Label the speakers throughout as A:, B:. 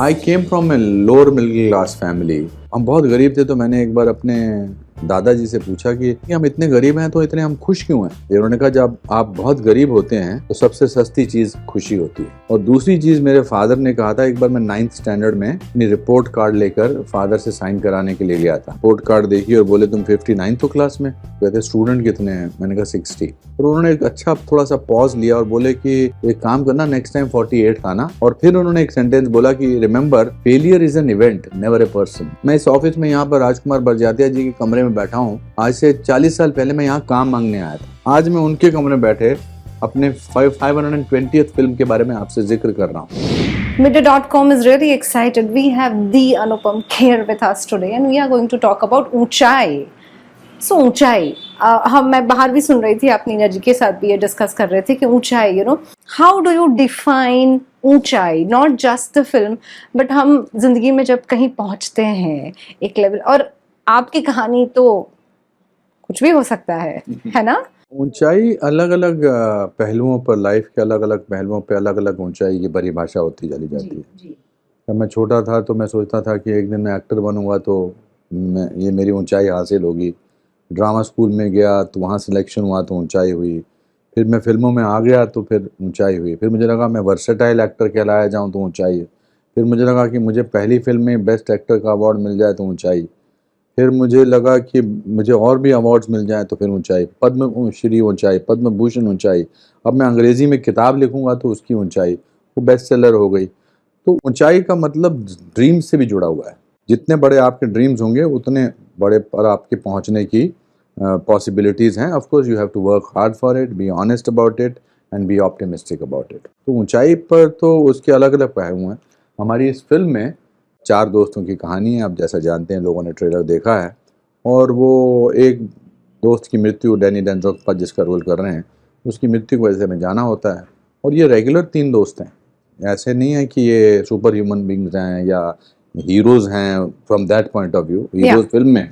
A: I came from a lower middle class family. हम बहुत गरीब थे, तो मैंने एक बार अपने दादाजी से पूछा कि हम इतने गरीब हैं तो इतने हम खुश क्यों हैं। उन्होंने कहा जब आप बहुत गरीब होते हैं तो सबसे सस्ती चीज खुशी होती है। और दूसरी चीज मेरे फादर ने कहा था, एक बार मैं 9th स्टैंडर्ड में अपनी रिपोर्ट कार्ड लेकर फादर से साइन कराने के लिए गया था। रिपोर्ट कार्ड देखी और बोले तुम 59 क्लास में? कहते स्टूडेंट कितने हैं? मैंने कहा 60। और उन्होंने एक अच्छा थोड़ा सा पॉज लिया और बोले कि एक काम करना, नेक्स्ट टाइम 48 आना। और फिर उन्होंने एक सेंटेंस बोला कि remember, failure is an event, never a person. मैं इस ऑफिस में यहाँ पर राजकुमार बरजातिया जी के कमरे में बैठा हूँ। आज से 40 साल पहले मैं यहाँ काम मांगने आया था। आज मैं उनके कमरे में बैठे अपने 520th फिल्म के बारे में आपसे जिक्र कर रहा हूँ।
B: Midday.com is really excited. We have the Anupam Kher with us today and we are going to talk about ऊंचाई. So ऊंचाई, मैं बाहर भी सुन रही थी, आप नीना जी के साथ भी ये डिस्कस कर रहे थे कि ऊंचाई, how do you define ऊंचाई? Not just the film, but हम जिंदगी में जब कहीं पहुंचते हैं एक लेवल, और आपकी कहानी तो कुछ भी हो सकता है ना?
A: ऊंचाई अलग अलग पहलुओं पर, लाइफ के अलग अलग पहलुओं पर अलग अलग ऊंचाई की परिभाषा होती चली जाती है। जब मैं छोटा था तो मैं सोचता था कि एक दिन मैं एक्टर बनूंगा तो ये मेरी ऊंचाई हासिल होगी। ड्रामा स्कूल में गया तो वहाँ सिलेक्शन हुआ तो ऊंचाई हुई। फिर मैं फिल्मों में आ गया तो फिर ऊंचाई हुई। फिर मुझे लगा मैं वर्सेटाइल एक्टर कहलाया जाऊँ तो ऊंचाई है। फिर मुझे लगा कि मुझे पहली फिल्म में बेस्ट एक्टर का अवार्ड मिल जाए तो ऊंचाई। फिर मुझे लगा कि मुझे और भी अवार्ड्स मिल जाएं तो फिर ऊंचाई, पद्म श्री ऊंचाई, पद्म भूषण ऊंचाई। अब मैं अंग्रेजी में किताब लिखूंगा तो उसकी ऊंचाई, वो बेस्ट सेलर हो गई। तो ऊंचाई का मतलब ड्रीम से भी जुड़ा हुआ है। जितने बड़े आपके ड्रीम्स होंगे उतने बड़े पर आपके पहुंचने की पॉसिबिलिटीज़ हैं। Of course you have to work hard for it, be honest about it and be optimistic about it. तो ऊंचाई पर तो उसके अलग अलग पहलू हैं। हमारी इस फिल्म में 4 दोस्तों की कहानी है। आप जैसा जानते हैं, लोगों ने ट्रेलर देखा है। और वो एक दोस्त की मृत्यु, डैनी डेंजोग्पा जिसका रोल कर रहे हैं, उसकी मृत्यु की वजह से हमें जाना होता है। और ये रेगुलर 3 दोस्त हैं, ऐसे नहीं है कि ये सुपर ह्यूमन बींग्स हैं या हीरोज़ हैं from that point of view. Heroes film में,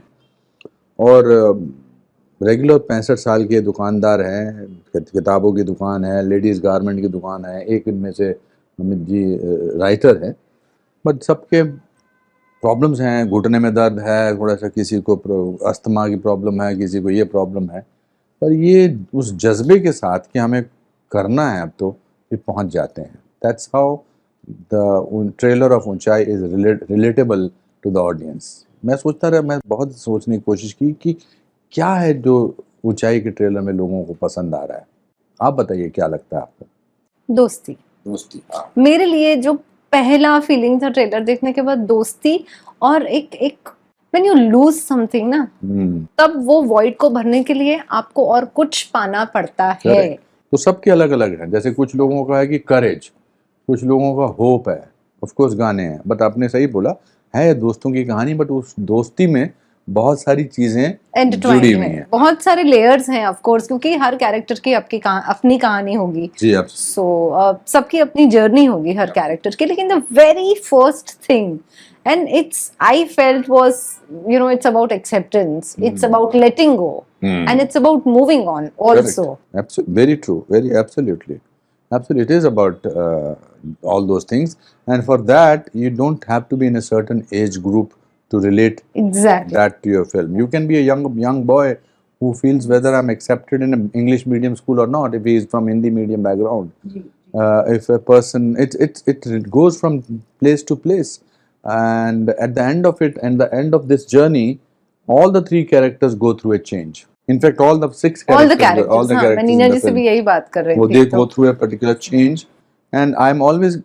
A: और रेगुलर 65 साल के दुकानदार हैं। किताबों की दुकान है, लेडीज़ गारमेंट की दुकान है। एक इनमें से अमित जी राइटर है। बट सबके प्रॉब्लम्स हैं, घुटने में दर्द है, थोड़ा सा किसी को अस्थमा की प्रॉब्लम है, किसी को ये प्रॉब्लम है। पर ये उस जज्बे के साथ कि हमें करना है अब तो ये पहुंच जाते हैं। That's how the trailer of Uunchai is relatable to the audience. मैं सोचता रहा, मैं बहुत सोचने की कोशिश की कि क्या है जो ऊंचाई के ट्रेलर में लोगों को पसंद आ रहा है। आप बताइए क्या लगता है आपको?
B: दोस्ती। मेरे लिए जो पहला फीलिंग था ट्रेलर देखने के बाद, दोस्ती। और एक व्हेन यू लूज समथिंग ना, तब वो वॉइड को भरने के लिए आपको और कुछ पाना पड़ता है।
A: तो सबके अलग अलग है। जैसे कुछ लोगों का है कि करेज, कुछ लोगों का होप है, ऑफ कोर्स गाने हैं। बट आपने सही बोला, है दोस्तों की कहानी, बट उस दोस्ती में बहुत सारी चीजें जुड़ी हुई हैं,
B: बहुत सारे लेयर्स हैं ऑफ कोर्स, क्योंकि हर कैरेक्टर की अपनी कहानी होगी। सो सबकी अपनी जर्नी होगी हर कैरेक्टर की। लेकिन the very first thing and I felt was, it's about acceptance, it's about letting go, and it's about moving on also.
A: Very true, absolutely it is about all those things. And for that you don't have to be in a certain age group to relate that to your film. You can be a young boy who feels whether I'm accepted in an English medium school or not, if he is from Hindi medium background. If a person, it goes from place to place, and at the end of it, and the end of this journey, all the 3 characters go through a change. In fact, all the 6 characters, all the characters
B: मैं नीना जी से भी यही बात कर रही थी,
A: they go through a particular change. And I'm always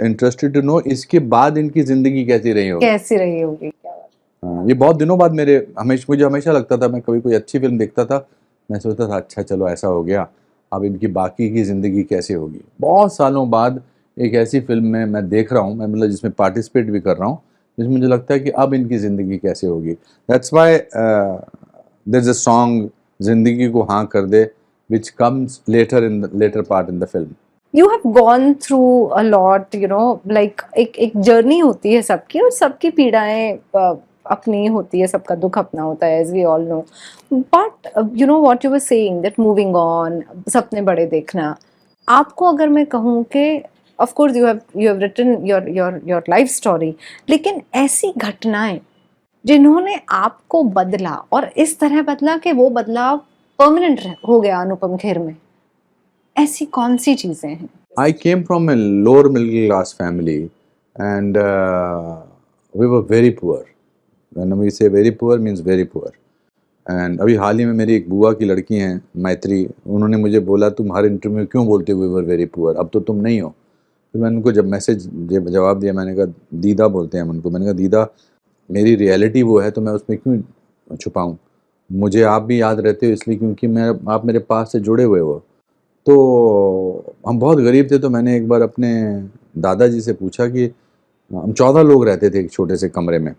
A: interested to know इसके बाद इनकी जिंदगी कैसी रही होगी। ये बहुत दिनों बाद मुझे हमेशा लगता था, मैं कभी कोई अच्छी फिल्म देखता था, मैं सोचता था अच्छा चलो ऐसा हो गया, अब इनकी बाकी की ज़िंदगी कैसे होगी। बहुत सालों बाद एक ऐसी फिल्म में मैं देख रहा हूँ, मैं मतलब जिसमें पार्टिसिपेट भी कर रहा हूँ, जिसमें मुझे लगता है कि अब इनकी ज़िंदगी कैसे होगी। That's why there is a song, जिंदगी को हाँ कर दे, which comes later part in the film.
B: You have gone through a lot, like एक जर्नी होती है सबकी, और सबकी पीड़ाएं अपनी होती है, सबका दुख अपना होता है, as we all know. But what you were saying, that moving on, सपने बड़े देखना, आपको अगर मैं कहूँ कि of course you have written your life story, लेकिन ऐसी घटनाएं जिन्होंने आपको बदला और इस तरह बदला कि वो बदलाव परमानेंट हो गया अनुपम खेर में, ऐसी कौन सी चीजें हैं?
A: I came from a lower middle class family, and we were very poor. When we say very poor, means very poor. And अभी हाल ही में मेरी एक बुआ की लड़की हैं मैत्री, उन्होंने मुझे बोला तुम हर इंटरव्यू में क्यों बोलते हो वी वर वेरी पुअर, अब तो तुम नहीं हो। फिर मैंने उनको जब मैसेज जवाब दिया, मैंने कहा दीदा बोलते हैं हम उनको, मैंने कहा दीदा मेरी रियलिटी वो है तो मैं उसमें क्यों छुपाऊँ, मुझे आप भी याद रहते हो इसलिए क्योंकि मैं आप मेरे पास से जुड़े हुए हो। तो हम बहुत गरीब थे, तो मैंने एक बार अपने दादाजी से पूछा कि हम 14 लोग रहते थे एक छोटे से कमरे में,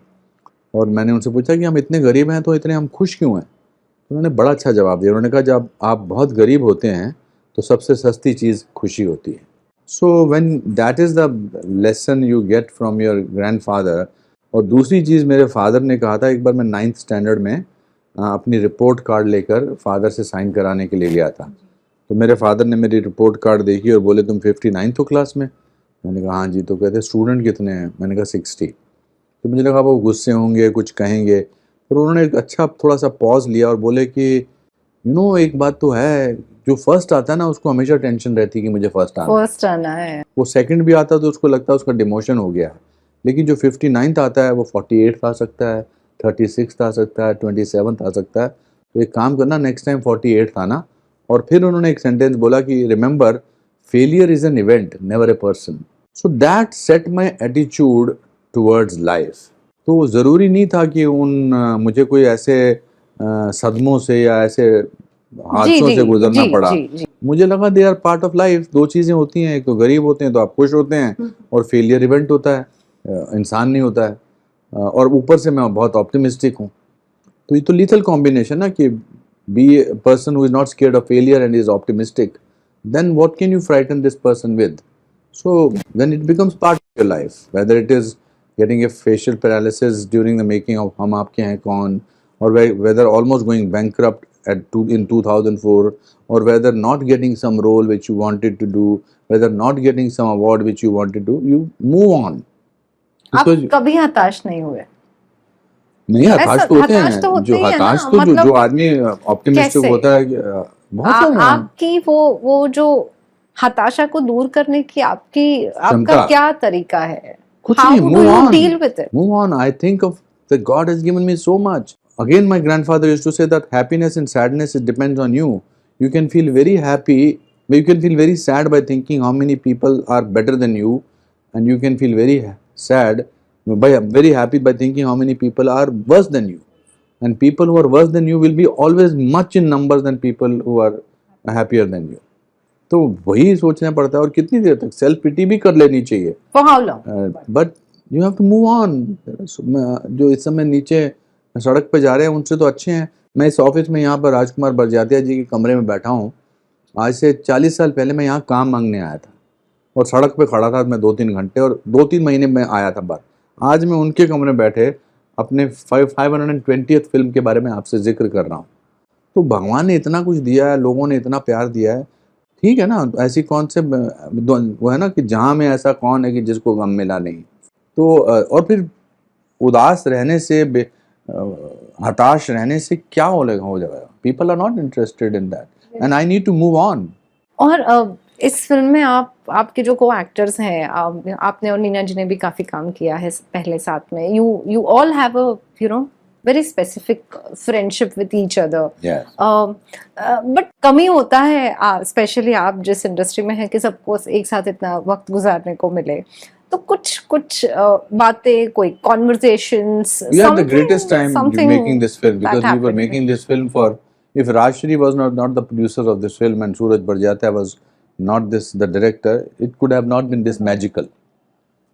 A: और मैंने उनसे पूछा कि हम इतने गरीब हैं तो इतने हम खुश क्यों हैं। तो उन्होंने बड़ा अच्छा जवाब दिया, उन्होंने कहा जब आप बहुत गरीब होते हैं तो सबसे सस्ती चीज़ खुशी होती है। So when that is the lesson you get from your grandfather. और दूसरी चीज़ मेरे फादर ने कहा था, एक बार मैं 9th स्टैंडर्ड में अपनी रिपोर्ट कार्ड लेकर फादर से साइन कराने के लिए गया था, तो मेरे फादर ने मेरी रिपोर्ट कार्ड देखी और बोले तुम 59th हो क्लास में। मैंने कहा हाँ जी। तो कहते स्टूडेंट कितने हैं, मैंने कहा 60। तो मुझे लगा वो गुस्से होंगे, कुछ कहेंगे, पर उन्होंने एक अच्छा थोड़ा सा पॉज लिया और बोले कि एक बात तो है, जो फर्स्ट आता है ना उसको हमेशा टेंशन रहती है कि मुझे फर्स्ट आना है। वो सेकंड भी आता तो उसको लगता है उसका डिमोशन हो गया है, लेकिन जो 59th आता है वो 48th आ सकता है, 36th आ सकता है, 27th आ सकता है। तो एक काम करना, नेक्स्ट टाइम 48th आना। और फिर उन्होंने एक सेंटेंस बोला कि remember failure is an event never a person. So that set my attitude towards life. तो ज़रूरी नहीं था कि मुझे कोई ऐसे सदमों से या ऐसे हादसों से गुजरना पड़ा। मुझे लगा they are part of life. दो चीज़ें होती हैं, एक तो गरीब होते हैं तो आप खुश होते हैं, और फेलियर इवेंट होता है, इंसान नहीं होता है। और ऊपर से मैं बहुत ऑप्टिमिस्टिक हूँ, तो ये तो लीथल कॉम्बिनेशन ना कि be a person who is not scared of failure and is optimistic, then what can you frighten this person with. So then it becomes part of your life, whether it is getting a facial paralysis during the making of Hum Aapke Hain Kaun, or whether almost going bankrupt in 2004, or whether not getting some role which you wanted to do, whether not getting some award which you wanted to do, you move on.
B: आप कभी हताश नहीं हुए?
A: नहीं, हताश तो होते हैं, जो हताश तो जो आदमी ऑप्टिमिस्टिक होता है बहुत।
B: आपकी वो जो हताशा को दूर करने की आपका क्या तरीका है?
A: How do you deal with it? Move on. I think of that God has given me so much. Again, my grandfather used to say that happiness and sadness, it depends on you. You can feel very happy, but you can feel very sad by thinking how many people are better than you, and you can feel very sad very happy by thinking how many people are worse than you. And people who are worse than you will be always much in numbers than people who are happier than you. तो वही सोचना पड़ता है, और कितनी देर तक self पिटी भी कर लेनी चाहिए।
B: For how long?
A: But you have to move on. जो इस समय नीचे सड़क पे जा रहे हैं उनसे तो अच्छे हैं। मैं इस ऑफिस में यहाँ पर राजकुमार बरजातिया जी के कमरे में बैठा हूँ। आज से 40 साल पहले मैं यहाँ काम मांगने आया था, और सड़क पे खड़ा था मैं 2-3 घंटे, और 2-3 महीने में आया था बाहर। आज मैं उनके कमरे में बैठे अपने 520th फिल्म के बारे में आपसे जिक्र कर रहा हूँ। तो भगवान ने इतना कुछ दिया है, लोगों ने इतना प्यार दिया है, ठीक है ना। ऐसी कौन से वो है ना कि जहाँ में ऐसा कौन है कि जिसको गम मिला नहीं। तो और फिर उदास रहने से, हताश रहने से क्या हो जाएगा। People are not interested in that, and I need to move on.
B: और इस फिल्म में आपके जो को एक्टर्स हैं, आपने और नीना जी ने भी काफी काम किया है पहले साथ में। You all have a very specific friendship with each other.
A: Yes.
B: But कमी होता है, स्पेशली आप जिस इंडस्ट्री में हैं कि सबको एक साथ इतना वक्त गुजारने को मिले, तो कुछ बातें, कोई conversations.
A: We had the greatest time making this film, because we were making this film for, if Rajshri was not the producer of this film and Suraj Barjatya was not the director, it could have not been this magical.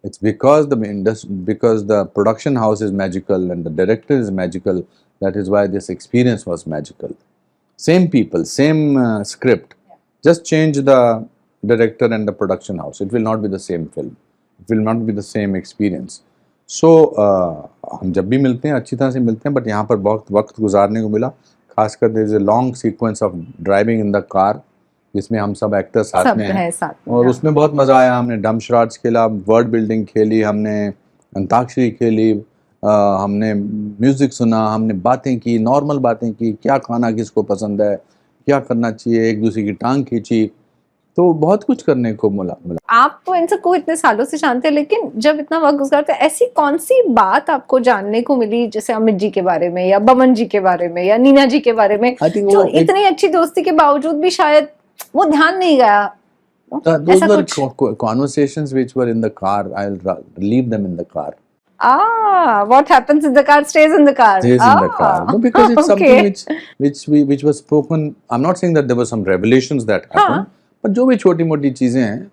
A: It's because the production house is magical and the director is magical, that is why this experience was magical. Same people, same script, just change the director and the production house. It will not be the same film. It will not be the same experience. So हम जब भी मिलते हैं अच्छी तरह से मिलते हैं, बट यहाँ पर बहुत वक्त गुजारने को मिला। खासकर there is a long sequence of driving in the car जिसमें हम सब एक्टर्स साथ
B: सब
A: में हैं
B: है साथ में,
A: और
B: हाँ।
A: उसमें बहुत मज़ा आया। हमने डम्प शॉट्स खेला, वर्ड बिल्डिंग खेली, हमने अंताक्षरी खेली, हमने म्यूज़िक सुना, हमने बातें की, नॉर्मल बातें की, क्या खाना किसको पसंद है, क्या करना चाहिए, एक दूसरे की टांग खींची, तो बहुत कुछ करने को मिला।
B: आप तो इन सबको इतने सालों से जानते हैं, लेकिन जब इतना वक्त गुजरता है, ऐसी कौन सी बात आपको जानने को मिली, जैसे अमित जी के बारे में या बमन जी के बारे में या नीना जी के बारे में,
A: I think
B: जो
A: वो एक
B: इतनी अच्छी दोस्ती के बावजूद भी शायद वो ध्यान नहीं गया,
A: those
B: ऐसा
A: were
B: कुछ?
A: conversations which were in the car. Leave them in the car.
B: What happens in the car stays in the car.
A: Stays in the car. No, because it's something
B: Okay.
A: which was spoken. I'm not saying that there were some revelations that happened,
B: हाँ,
A: but जो भी छोटी मोटी चीजें हैं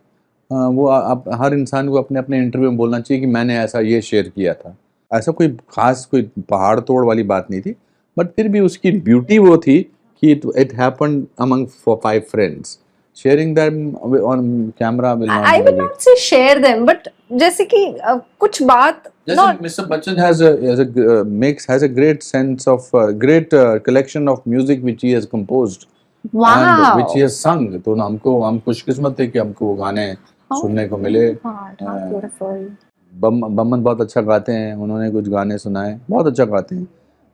A: वो आप हर इंसान को अपने अपने इंटरव्यू में बोलना चाहिए कि मैंने ऐसा ये शेयर किया था। ऐसा कोई खास कोई पहाड़ तोड़ वाली बात नहीं थी, बट फिर भी उसकी ब्यूटी वो थी कि it happened among 5 friends. Sharing them on camera will not
B: I
A: be
B: will
A: very.
B: not say share them, but जैसे कि कुछ बात
A: Just
B: not
A: Mr. Bachchan has a great sense of great collection of music which he has composed and which he
B: wow.
A: has sung. तो हम खुशकिस्मत थे कि हमको वो गाने सुनने को मिले।
B: How beautiful.
A: बमन बहुत अच्छा गाते हैं, उन्होंने कुछ गाने सुनाए, बहुत अच्छा गाते हैं।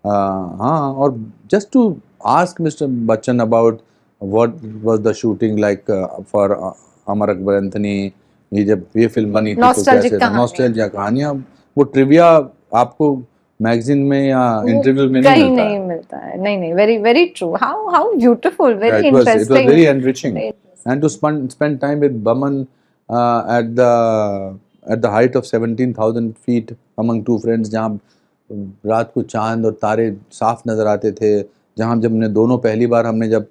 A: हाँ, और just to ask mister Bachchan about what was the shooting like for Amar Akbar Anthony, ये जब ये फिल्म बनी थी तो
B: Nostalgic
A: कैसे था,
B: कहानियाँ।
A: नॉस्टैल्जिया कहानियाँ, वो ट्रिविया आपको मैगजीन में या
B: वो
A: इंटरव्यू में नहीं
B: कहीं
A: मिलता
B: नहीं
A: है।
B: मिलता है, नहीं नहीं, very very true. How beautiful,
A: Yeah,
B: very
A: it was
B: interesting.
A: very enriching,
B: Very interesting.
A: and to spend time with Baman at the height of 17,000 feet among 2 friends, जहाँ रात को चांद और तारे साफ नज़र आते थे, जहाँ जब हमने दोनों पहली बार हमने जब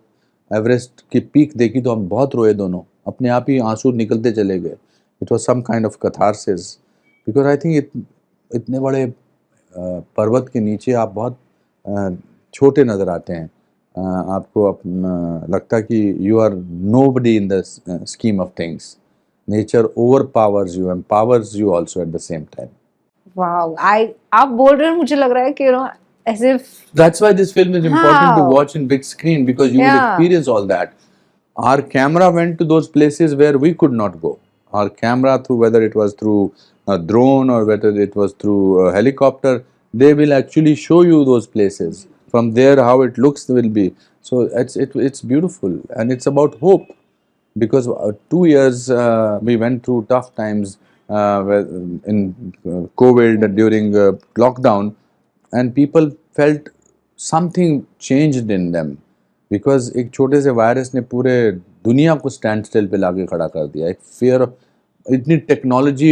A: एवरेस्ट की पीक देखी तो हम बहुत रोए दोनों, अपने आप ही आंसू निकलते चले गए। It was some kind of catharsis, because I think इतने बड़े पर्वत के नीचे आप बहुत छोटे नज़र आते हैं। आपको लगता कि you are nobody in the scheme of things. Nature overpowers you, empowers you also at the same time.
B: Wow, आप बोल रहे हो, मुझे लग रहा है कि as if
A: That's why this film is important to
B: how
A: watch in big screen, because you will
B: yeah,
A: experience all that. Our camera went to those places where we could not go. Our camera, through whether it was through a drone or whether it was through a helicopter, they will actually show you those places. From there, how it looks will be. So it's beautiful, and it's about hope, because 2 years we went through tough times in COVID during lockdown, and people felt something changed in them, because एक छोटे से virus ने पूरे दुनिया को stand still पे लाके खड़ा कर दिया। एक फियर, इतनी टेक्नोलॉजी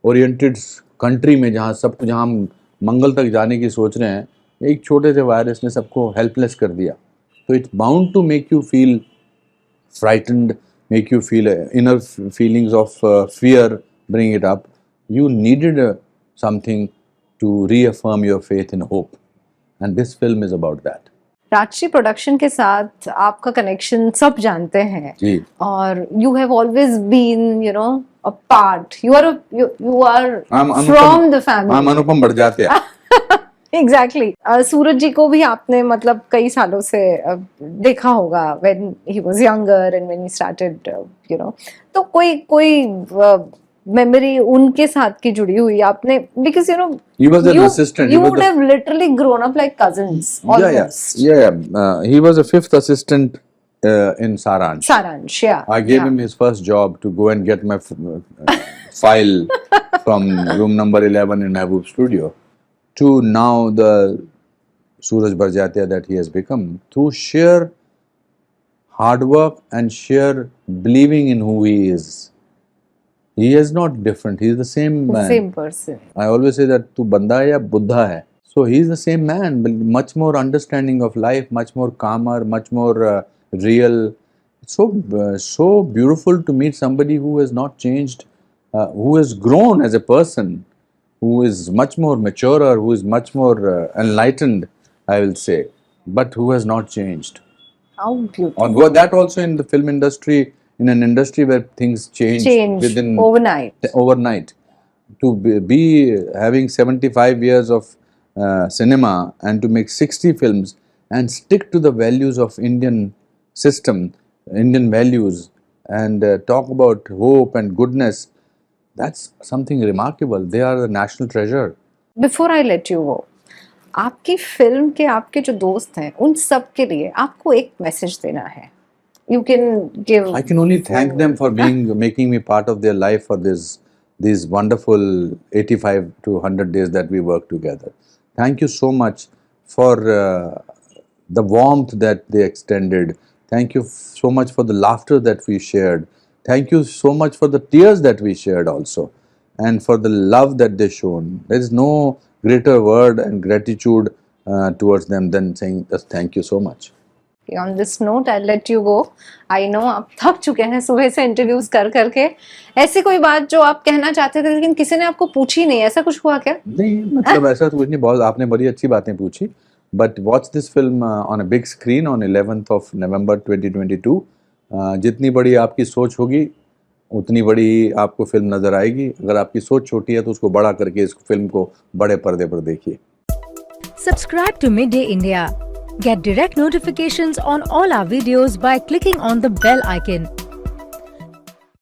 A: ओरिएंटेड कंट्री में जहाँ हम मंगल तक जाने की सोच रहे हैं, एक छोटे से वायरस ने सबको हेल्पलेस कर दिया। तो it's bound to make you feel frightened, make you feel inner feelings of fear, bring it up. You needed something to reaffirm your faith in hope, and this film is about that.
B: Rajshri production के साथ आपका connection सब जानते हैं
A: जी,
B: और you have always been a part, you are
A: I'm
B: from the family.
A: I'm Anupam बढ़ जाते हैं।
B: एग्जैक्टली सूरज जी को भी आपने मतलब कई सालों से देखा होगा, when he was younger and when he started तो कोई मेमोरी उनके साथ की जुड़ी हुई आपने, because
A: He was an assistant.
B: you would have literally grown up like cousins almost.
A: Yeah. He was a 5th assistant in Saransh.
B: Saransh, yeah.
A: I gave him his first job to go and get my file from room number 11 in Mehboob Studio, to now the Suraj Barjatia that he has become, through sheer hard work and sheer believing in who he is. He is not different. He is the same man.
B: Same person.
A: I always say that tu banda hai ya buddha hai. So he is the same man, but much more understanding of life, much more calmer, much more real. So beautiful to meet somebody who has not changed, who has grown as a person, who is much more maturer, who is much more enlightened, I will say, but who has not changed.
B: How beautiful.
A: Or that also in the film industry, in an industry where things change within overnight. To be having 75 years of cinema and to make 60 films and stick to the values of Indian system Indian values and talk about hope and goodness, that's something remarkable. They are the national treasure.
B: Before I let you go, आपकी film के आपके जो दोस्त हैं उन सब के लिए आपको एक मैसेज देना है. You can give.
A: I can only thank them for making me part of their life for these wonderful 85 to 100 days that we worked together. Thank you so much for the warmth that they extended. Thank you so much for the laughter that we shared. Thank you so much for the tears that we shared also, and for the love that they shown. There is no greater word and gratitude towards them than saying just thank you so much.
B: On this note, I'll let you go. I know आप थक चुके हैं सुबह से interviews कर करके. ऐसी कोई बात जो आप कहना चाहते थे लेकिन किसी ने आपको पूछी नहीं, ऐसा कुछ हुआ क्या?
A: नहीं, मतलब ऐसा तो कुछ नहीं. बहुत आपने बड़ी अच्छी बातें पूछी. But watch this film on a big screen on 11th of November 2022. जितनी बड़ी आपकी सोच होगी उतनी बड़ी आपको फिल्म नजर आएगी. अगर आपकी सोच छोटी है तो उसको बड़ा करके इस फिल्म को बड़े पर्दे पर देखिए.
C: Subscribe to Midday India. Get direct notifications on all our videos by clicking on the bell icon.